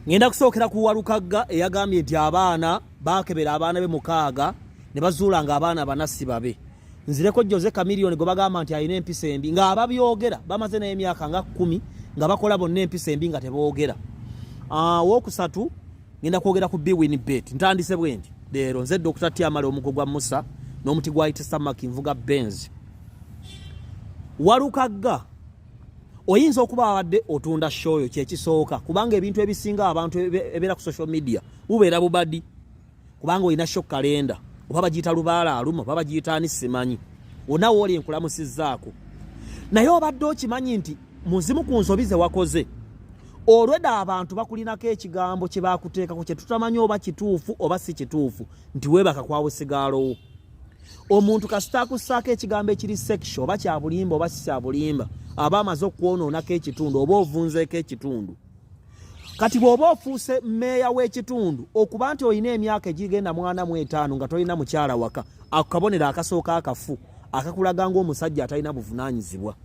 ngenda kusookera ku Walukagga eyagambye nti abaana bakebera abaana be mukaaga ne bazuulanga abaana bana Sibabe. Nzireko Jose Chameleone go bagamba nti ayina empisa embi nga ababyogera bamaze n'emyaka nga 10 nga bakola bonna empisa embi nga teboogera. Wokusatu ngenda kwogera ku Bwin Bet. Ntandise bwendi leero nze Dr. Tiamale omugo gwa Musa n'omuti gwa Itisamaki nvuga Benz. Walukagga oyinza okuba awadde otunda shoyo kyekisooka kubanga ebintu ebisinga abantu ebera ku social media ubeera bubadi kubanga oyina show kalenda oba bagiyita lubaala alumo oba bagiyita ani simanyi onawo oli enkulamusizzaako naye obadde okimanyi nti muzimu ku nsobi ze wakoze olwedda abantu bakulinako ekigambo kye bakuteekako kye tutamanyi oba kituufu oba si kituufu nti weebaka kwawe sigaalowo omuntu kasita akussaako ekigambo ekiri sexual oba kya bulimba oba si kya bulimba aba amaze okwonoonako ekitundu oba ovunzeeko ekitundu kati bw'oba ofuuse mmeeya w'ekitundu okuba nti olina emyaka egigenda 45 nga tolina mukyala waka akabonero akasooka akafu akakulaga ng'omusajja atalina buvunaanyizibwa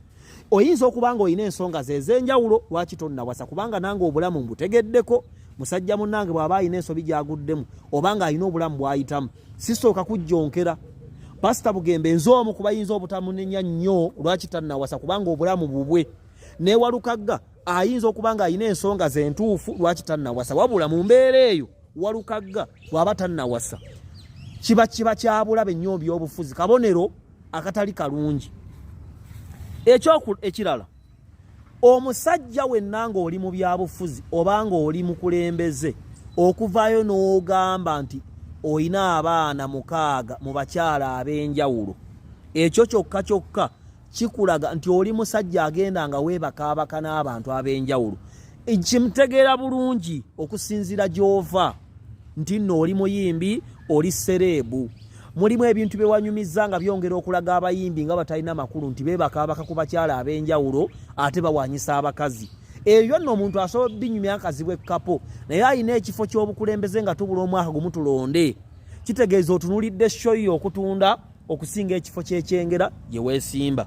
oyinza okuba nga olina ensonga ze ez'enjawulo lwaki tonnawasa kubanga nange obulamu mbutegeddeko musajja munnange bw'aba alina ensobi gy'aguddemu oba nga alina obulamu bw'ayitamu sisooka kujjonkera Pastor Bugembe nzo omu kubayinza obutamunenya nnyo lwaki tannawasa kubanga obulamu bubwe ne Walukagga ayinza okubanga ayina ensonga ze ntuufu lwaki tannawasa wabula mu mbeera eyo Walukagga bw'aba tannawasa kiba kyabulabe nnyo by'obufuzi kabonero akatali kalungi ekirala omusajja wennanga oli mu byabufuzi obanga oli mukulembeze okuvaayo n'ogamba nti oyina abaana mukaaga mu bakyala ab'enjawulo ekyo kyokka kikulaga nti oli musajja agenda nga weebakaabaka n'abantu ab'enjawulo kimutegeera bulungi okusinziira gy'ova nti nno oli muyimbi oli sereebu mulimu ebintu bye wanyumiza nga byongera okulaga abayimbi nga batalina makulu nti beebakaabaka ku bakyala ab'enjawulo ate bawanyisa abakazi ebyo nno omuntu asobola binyumya akazibu ekkapo naye ayina ekifo ky'obukulembeze nga tubula omwaka gumu tulonde kitegeeza otunulidde shoyo okutunda okusinga ekifo ky'ekyengera gye weesimba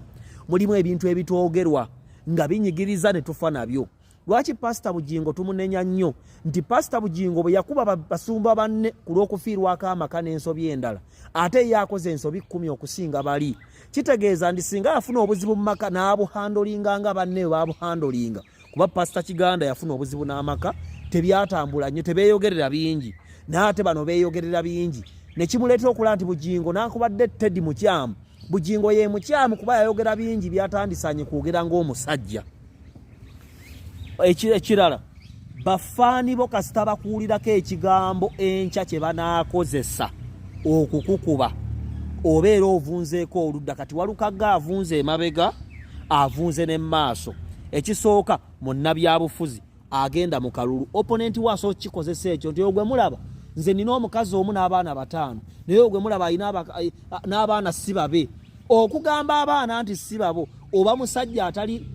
mulimu ebintu ebitwogerwa nga binyigiriza ne tufa nabyo lwaki Pastor Bugingo tumunenya nnyo nti Pastor Bugingo bwe yakuba basumba banne ku lw'okufiirwako amaka n'ensobi endala ate yakoze ensobi 10 okusinga bali kitegeeza ndi singa yafuna obuzibu mu maka n'abuhandolinga nga banne baabuhandolinga kuba Pastor Kiganda yafuna obuzibu n'amaka tebyatambula nnyo tebeeyogerera bingi n'ate bano beeyogerera bingi ne kimuleetera okulaba nti Bugingo n'akubadde Teddy mukyamu Bugingo ye mukyamu kuba yayogera bingi byatandisanye kwogera ng'omusajja ekirala bafaani bo kasita bakuwulirako ekigambo enkya kye banaakozesa okukukuba obeera ovunzeeko oludda kati Walukagga avunze emabega avunze ne maaso ekisooka munnabyabufuzi agenda mu kalulu opponenti waaso kikozesa ekyo nti ogwe mulaba nze nina omukazi omu n'abaana 5 naye ogwe mulaba ayina n'abaana Sibabe okugamba abaana nti Sibabo oba musajja atali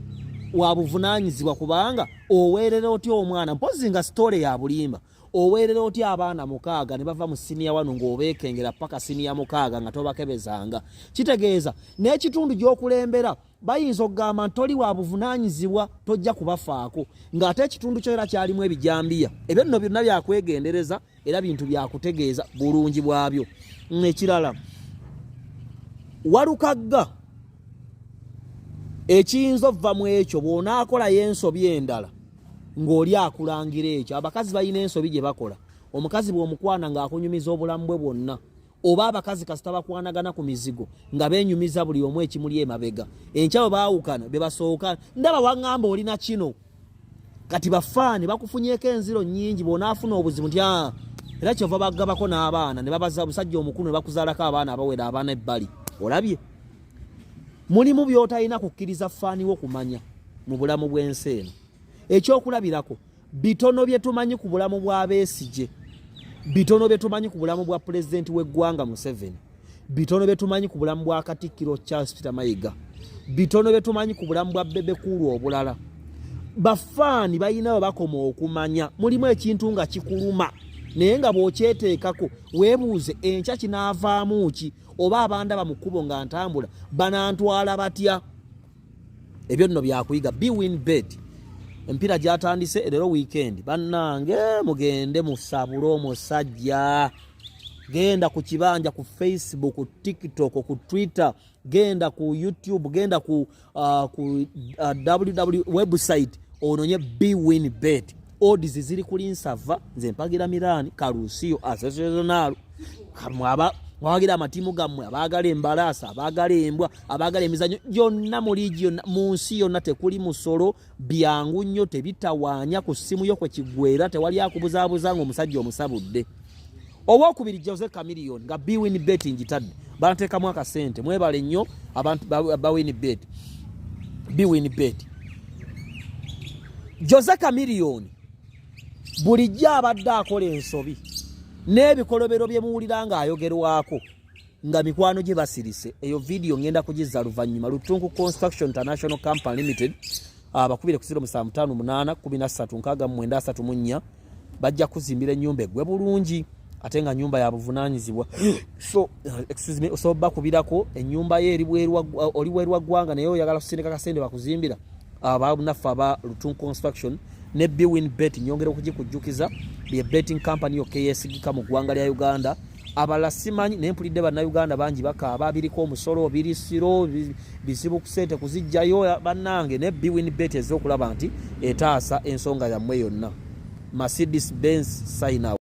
wabuvunaanyizibwa kubanga oweerera oti omwana mpozi nga story ya bulimba oweerera oti abaana mukaaga ne bava mu siniya wano ng'obeekengera paka siniya mukaaga nga tobakebezanga kitegeeza n'ekitundu gy'okulembera bayinza okugamba ntoli wabuvunaanyizibwa tojja kubafaako ng'ate ekitundu kyo era kyalimu ebijambiya ebyo nno byonna byakwegendereza era bintu byakutegeeza bulungi bwabyo ekirala Walukagga ekiyinza ovva mu ekyo bw'onaakola y'ensobi endala ng'oli akulangira ekyo abakazi balina ensobi gye bakola omukazi bw'omukwana ng'akunyumiza obulamu bwe bwonna oba abakazi kasita bakwanagana ku mizigo nga beenyumiza buli omu ekimuli emabega enkya bwe baawukana be basooka ndaba waŋŋamba olina kino kati bafaani bakufunyeeko enziro nnyingi bw'onaafuna obuzibu nti era kyova baggabako n'abaana ne babaza omusajja omukulu ne bakuzaalako abaana abawera abaana ebbali olabye mulimu by'otalina kukkiriza faani wo kumanya mu bulamu bw'ensi eno ekyokulabirako bitono bye tumanyi ku bulamu bwa Besigye bitono bye tumanyi ku bulamu bwa pulezidenti w'eggwanga Museveni bitono bye tumanyi ku bulamu bwa Katikkiro Charles Peter Mayiga bitono bye tumanyi ku bulamu bwa Bebe Cool obulala bafaani balina bakoma okumanya mulimu ekintu nga kikuluma naye nga bw'okyeteekako weebuuze enkya kinaavaamu ki oba abandaba mu kkubo nga ntambula banantwala batya ebyo nno byakuyiga Bwin Bet empira gyatandise lero weekend bannange mugende musabule omusajja genda ku kibanja ku Facebook ku TikTok ku Twitter genda ku YouTube genda ku www website ononye bwinbet odds ziri kuli nsava nze mpagira Milan Kalusiyo Asociational mwagira amatimu gammwe abagala embalasa abagala embwa abagala emizanyo gyonna mu ligi mu nsi yonna tekuli musolo byangu nnyo tebitawaanya ku ssimu yo kwe kigwera tewali akubuzaabuza ng'omusajja omusabudde owokubiri Jose Chameleon nga bwinbet njitadde banateekamu akasente mwebale nnyo abantu bwinbet Jose Chameleon bulijjo abadde akola ensobi n'ebikolobero bye muwulira ng'ayogerwako nga mikwano gye basirise eyo video ngenda kugizza luvannyuma Lutunku Construction International Company Limited abakubire ku 0758 13 bajja kuzimbira ennyumba egwe bulungi ate nga nyumba ya buvunaanyizibwa so excuse me so bakubirako ennyumba ye oli bwerwa ggwanga naye oyagala kusindika kasende bakuzimbira abanaffe aba Lutunku Construction ne bwinbet nyongera okugikujjukiza bye betting company yo KSG mu ggwanga lya Uganda abala simanyi nempulidde bannayuganda bangi bakaaba biriko omusolo birisiro bisibu kusente kuzijjayo bannange ne bwinbet ezokulaba nti etaasa ensonga yammwe yonna Mercedes Benz sign out.